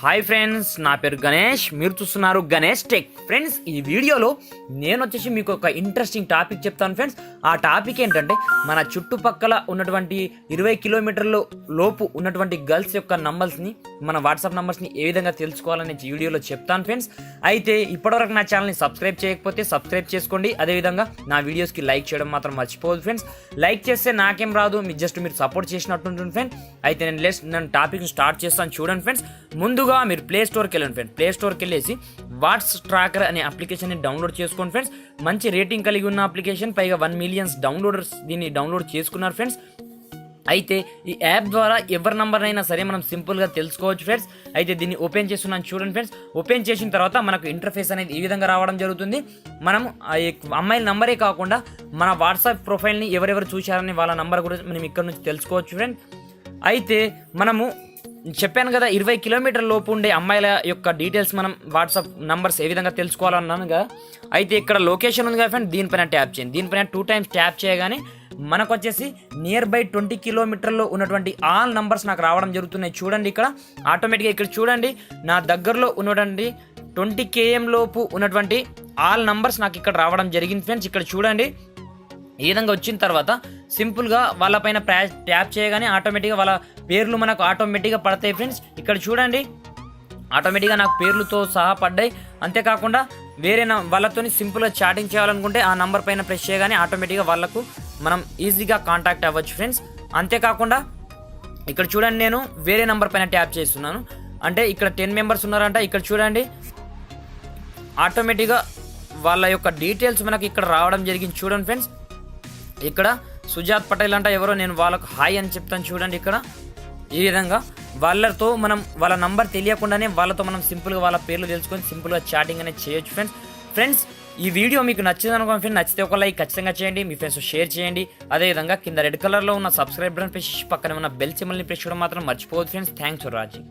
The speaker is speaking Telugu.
హాయ్ ఫ్రెండ్స్, నా పేరు గణేష్. మీరు చూస్తున్నారు గణేష్ టెక్. ఫ్రెండ్స్, ఈ వీడియోలో నేను వచ్చేసి మీకు ఒక ఇంట్రెస్టింగ్ టాపిక్ చెప్తాను ఫ్రెండ్స్. ఆ టాపిక్ ఏంటంటే మన చుట్టుపక్కల ఉన్నటువంటి 20 కిలోమీటర్ల లోపు ఉన్నటువంటి గర్ల్స్ యొక్క నంబర్స్ని, మన వాట్సాప్ నంబర్స్ని ఏ విధంగా తెలుసుకోవాలని వీడియోలో చెప్తాను ఫ్రెండ్స్. అయితే ఇప్పటివరకు నా ఛానల్ని సబ్స్క్రైబ్ చేయకపోతే సబ్స్క్రైబ్ చేసుకోండి. అదేవిధంగా నా వీడియోస్కి లైక్ చేయడం మాత్రం మర్చిపోవద్దు ఫ్రెండ్స్. లైక్ చేస్తే నాకేం రాదు, మీరు సపోర్ట్ చేసినట్టుంటుంది ఫ్రెండ్స్. అయితే నేను టాపిక్ని స్టార్ట్ చేస్తాను. చూడండి ఫ్రెండ్స్, ముందుగా మీరు ప్లే స్టోర్కి వెళ్ళండి ఫ్రెండ్స్. ప్లే స్టోర్కి వెళ్ళేసి వాట్స్ ట్రాకర్ అనే అప్లికేషన్ని డౌన్లోడ్ చేసుకోండి ఫ్రెండ్స్. మంచి రేటింగ్ కలిగి ఉన్న అప్లికేషన్, పైగా 1 మిలియన్ డౌన్లోడర్స్ దీన్ని డౌన్లోడ్ చేసుకున్నారు ఫ్రెండ్స్. అయితే ఈ యాప్ ద్వారా ఎవరి నంబర్ అయినా సరే మనం సింపుల్గా తెలుసుకోవచ్చు ఫ్రెండ్స్. అయితే దీన్ని ఓపెన్ చేస్తున్నాను చూడండి ఫ్రెండ్స్. ఓపెన్ చేసిన తర్వాత మనకు ఇంటర్ఫేస్ అనేది ఈ విధంగా రావడం జరుగుతుంది. మనం అమ్మాయిల నంబరే కాకుండా మన వాట్సాప్ ప్రొఫైల్ని ఎవరెవరు చూశారని వాళ్ళ నంబర్ కూడా మనం ఇక్కడ నుంచి తెలుసుకోవచ్చు ఫ్రెండ్స్. అయితే మనము చెప్పాను కదా, 20 కిలోమీటర్ల లోపు ఉండే అమ్మాయిల యొక్క డీటెయిల్స్ మనం వాట్సాప్ నంబర్స్ ఏ విధంగా తెలుసుకోవాలన్నాను కదా. అయితే ఇక్కడ లొకేషన్ ఉంది కదా ఫ్రెండ్, దీనిపైన ట్యాప్ చేయండి. దీనిపైన 2 టైమ్స్ ట్యాప్ చేయగానే మనకు వచ్చేసి నియర్ బై 20 కిలోమీటర్లో ఉన్నటువంటి ఆల్ నంబర్స్ నాకు రావడం జరుగుతున్నాయి. చూడండి, ఇక్కడ ఆటోమేటిక్గా ఇక్కడ చూడండి, నా దగ్గరలో ఉన్నటువంటి 20 km లోపు ఉన్నటువంటి ఆల్ నంబర్స్ నాకు ఇక్కడ రావడం జరిగింది ఫ్రెండ్స్. ఇక్కడ చూడండి, ఈ విధంగా వచ్చిన తర్వాత సింపుల్గా వాళ్ళపైన ట్యాప్ చేయగానే ఆటోమేటిక్గా వాళ్ళ పేర్లు మనకు ఆటోమేటిక్గా పడతాయి ఫ్రెండ్స్. ఇక్కడ చూడండి, ఆటోమేటిక్గా నాకు పేర్లతో సహా పడ్డాయి. అంతేకాకుండా వేరే వాళ్ళతో సింపుల్గా చాటింగ్ చేయాలనుకుంటే ఆ నంబర్ పైన ప్రెస్ చేయగానే ఆటోమేటిక్గా వాళ్ళకు మనం ఈజీగా కాంటాక్ట్ అవ్వచ్చు ఫ్రెండ్స్. అంతేకాకుండా ఇక్కడ చూడండి, నేను వేరే నంబర్ పైన ట్యాప్ చేస్తున్నాను. అంటే ఇక్కడ 10 మెంబర్స్ ఉన్నారంట. ఇక్కడ చూడండి, ఆటోమేటిక్గా వాళ్ళ యొక్క డీటెయిల్స్ మనకి ఇక్కడ రావడం జరిగింది. చూడండి ఫ్రెండ్స్, ఇక్కడ సుజాత్ పటేల్ అంట ఎవరో, నేను వాళ్ళకు హాయ్ అని చెప్తాను. చూడండి, ఇక్కడ ఈ విధంగా వాళ్ళతో మనం వాళ్ళ నంబర్ తెలియకుండానే వాళ్ళతో మనం సింపుల్గా వాళ్ళ పేర్లు తెలుసుకొని సింపుల్గా చాటింగ్ అనేది చేయొచ్చు ఫ్రెండ్స్. ఈ వీడియో మీకు నచ్చింది అనుకోండి ఫ్రెండ్స్. నచ్చితే ఒక లైక్ ఖచ్చితంగా చేయండి, మీ ఫ్రెండ్స్ షేర్ చేయండి. అదేవిధంగా కింద రెడ్ కలర్లో ఉన్న సబ్స్క్రైబ్ బటన్ ప్రెస్ చేసి పక్కన ఉన్న బెల్ సింబల్ని ప్రెస్ చేయడం మాత్రం మర్చిపోవద్దు ఫ్రెండ్స్. Thanks for watching.